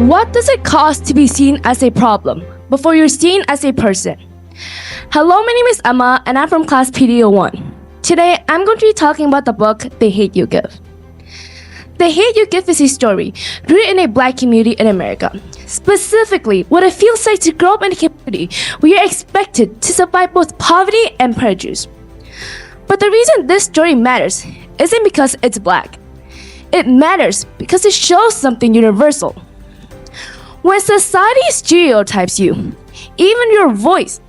What does it cost to be seen as a problem before you're seen as a person? Hello, my name is Emma and I'm from class PD01. Today, I'm going to be talking about the book, The Hate You Give. The Hate You Give is a story rooted in a black community in America. Specifically, what it feels like to grow up in a community where you're expected to survive both poverty and prejudice. But the reason this story matters isn't because it's black. It matters because it shows something universal. When society stereotypes you, even your voice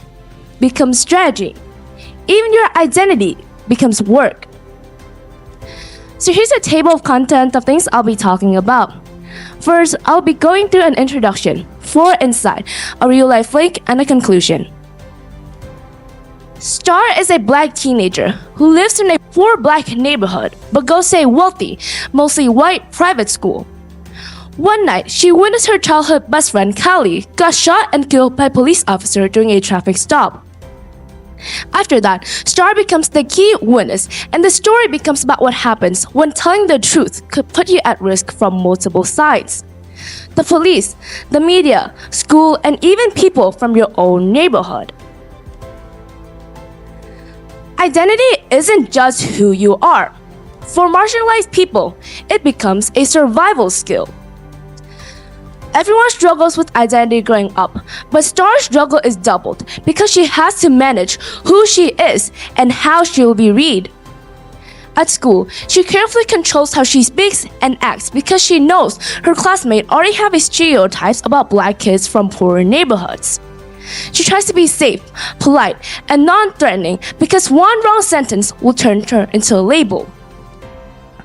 becomes strategy. Even your identity becomes work. So here's a table of content of things I'll be talking about. First, I'll be going through an introduction, 4 insight, a real-life link, and a conclusion. Star is a black teenager who lives in a poor black neighborhood but goes to a wealthy, mostly white private school. One night, she witnessed her childhood best friend, Callie, got shot and killed by a police officer during a traffic stop. After that, Star becomes the key witness, and the story becomes about what happens when telling the truth could put you at risk from multiple sides. The police, the media, school, and even people from your own neighborhood. Identity isn't just who you are. For marginalized people, it becomes a survival skill. Everyone struggles with identity growing up, but Star's struggle is doubled because she has to manage who she is and how she will be read. At school, she carefully controls how she speaks and acts because she knows her classmates already have stereotypes about black kids from poorer neighborhoods. She tries to be safe, polite, and non-threatening because one wrong sentence will turn her into a label.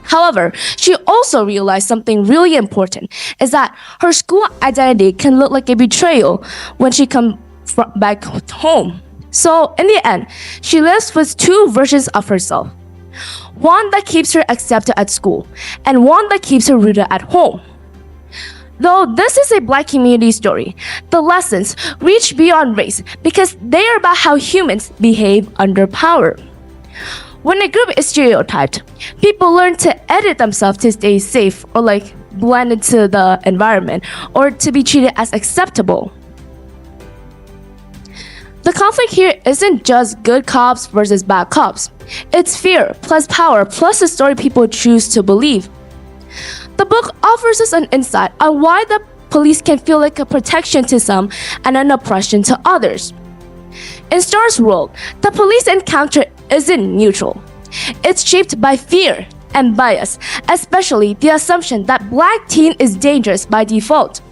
However, she also realized something really important, is that her school identity can look like a betrayal when she comes back home. So, in the end, she lives with 2 versions of herself. One that keeps her accepted at school, and one that keeps her rooted at home. Though this is a black community story, the lessons reach beyond race because they are about how humans behave under power. When a group is stereotyped, people learn to edit themselves to stay safe or blend into the environment or to be treated as acceptable. The conflict here isn't just good cops versus bad cops. It's fear plus power plus the story people choose to believe. The book offers us an insight on why the police can feel like a protection to some and an oppression to others. In Star's world, the police encounter isn't neutral. It's shaped by fear and bias, especially the assumption that black teen is dangerous by default.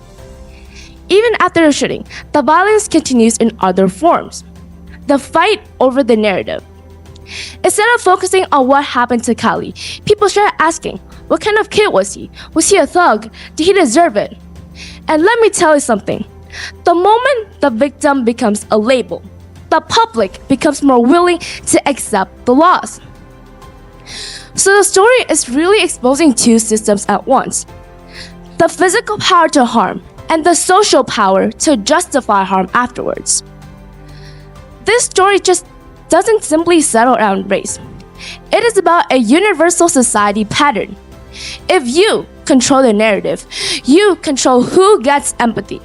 Even after the shooting, the violence continues in other forms. The fight over the narrative. Instead of focusing on what happened to Callie, people start asking, what kind of kid was he? Was he a thug? Did he deserve it? And let me tell you something. The moment the victim becomes a label, the public becomes more willing to accept the loss. So the story is really exposing 2 systems at once. The physical power to harm and the social power to justify harm afterwards. This story just doesn't simply settle around race. It is about a universal society pattern. If you control the narrative, you control who gets empathy.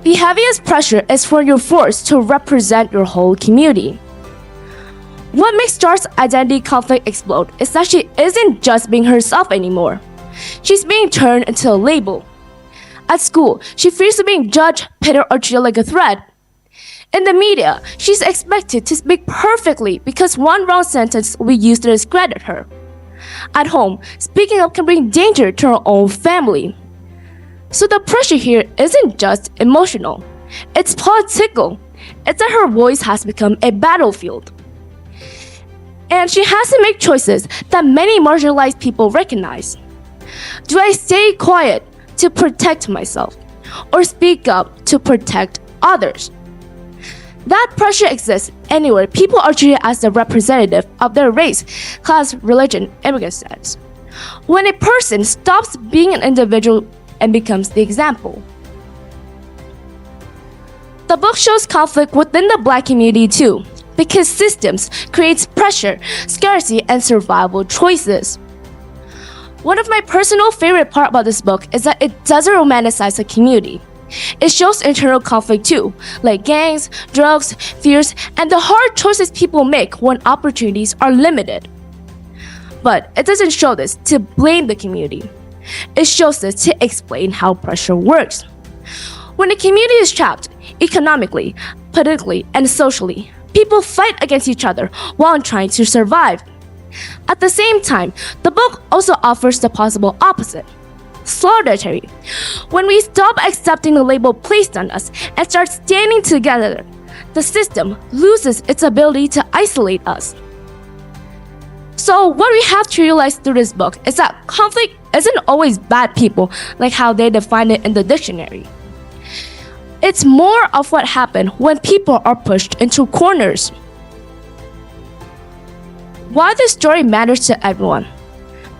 The heaviest pressure is when you're forced to represent your whole community. What makes Star's identity conflict explode is that she isn't just being herself anymore. She's being turned into a label. At school, she fears being judged, pitted, or treated like a threat. In the media, she's expected to speak perfectly because one wrong sentence will be used to discredit her. At home, speaking up can bring danger to her own family. So the pressure here isn't just emotional, it's political. It's that her voice has become a battlefield. And she has to make choices that many marginalized people recognize. Do I stay quiet to protect myself or speak up to protect others? That pressure exists anywhere people are treated as the representative of their race, class, religion, immigrant status. When a person stops being an individual and becomes the example. The book shows conflict within the black community too, because systems creates pressure, scarcity, and survival choices. One of my personal favorite part about this book is that it doesn't romanticize the community. It shows internal conflict too, like gangs, drugs, fears, and the hard choices people make when opportunities are limited. But it doesn't show this to blame the community. It shows this to explain how pressure works. When a community is trapped, economically, politically, and socially, people fight against each other while trying to survive. At the same time, the book also offers the possible opposite. Solidarity. When we stop accepting the label placed on us and start standing together, the system loses its ability to isolate us. So what we have to realize through this book is that conflict isn't always bad people like how they define it in the dictionary. It's more of what happened when people are pushed into corners. Why this story matters to everyone.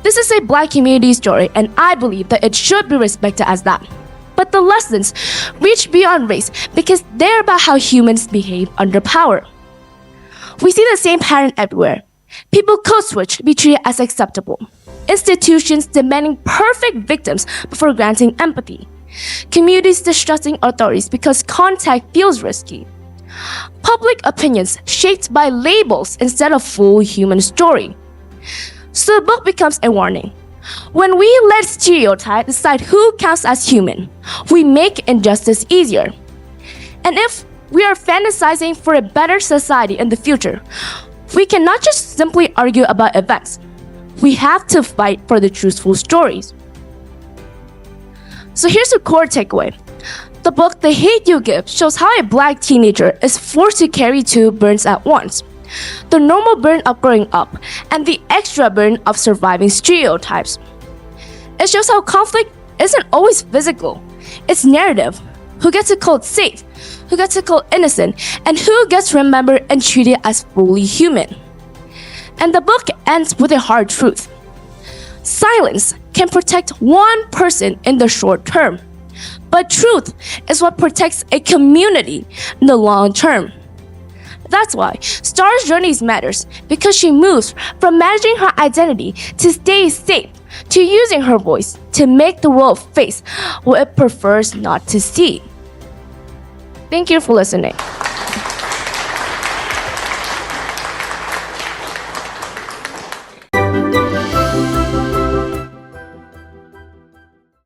This is a Black community story, and I believe that it should be respected as that. But the lessons reach beyond race because they're about how humans behave under power. We see the same pattern everywhere. People code switch to be treated as acceptable. Institutions demanding perfect victims before granting empathy. Communities distrusting authorities because contact feels risky. Public opinions shaped by labels instead of full human story. So the book becomes a warning. When we let stereotype decide who counts as human, we make injustice easier. And if we are fantasizing for a better society in the future, we cannot just simply argue about events. We have to fight for the truthful stories. So here's the core takeaway. The book The Hate You Give shows how a Black teenager is forced to carry two burdens at once. The normal burden of growing up and the extra burden of surviving stereotypes. It shows how conflict isn't always physical. It's narrative. Who gets it called safe? Who gets it called innocent? And who gets remembered and treated as fully human? And the book ends with a hard truth. Silence can protect one person in the short term, but truth is what protects a community in the long term. That's why Star's journey matters, because she moves from managing her identity to stay safe, to using her voice to make the world face what it prefers not to see. Thank you for listening.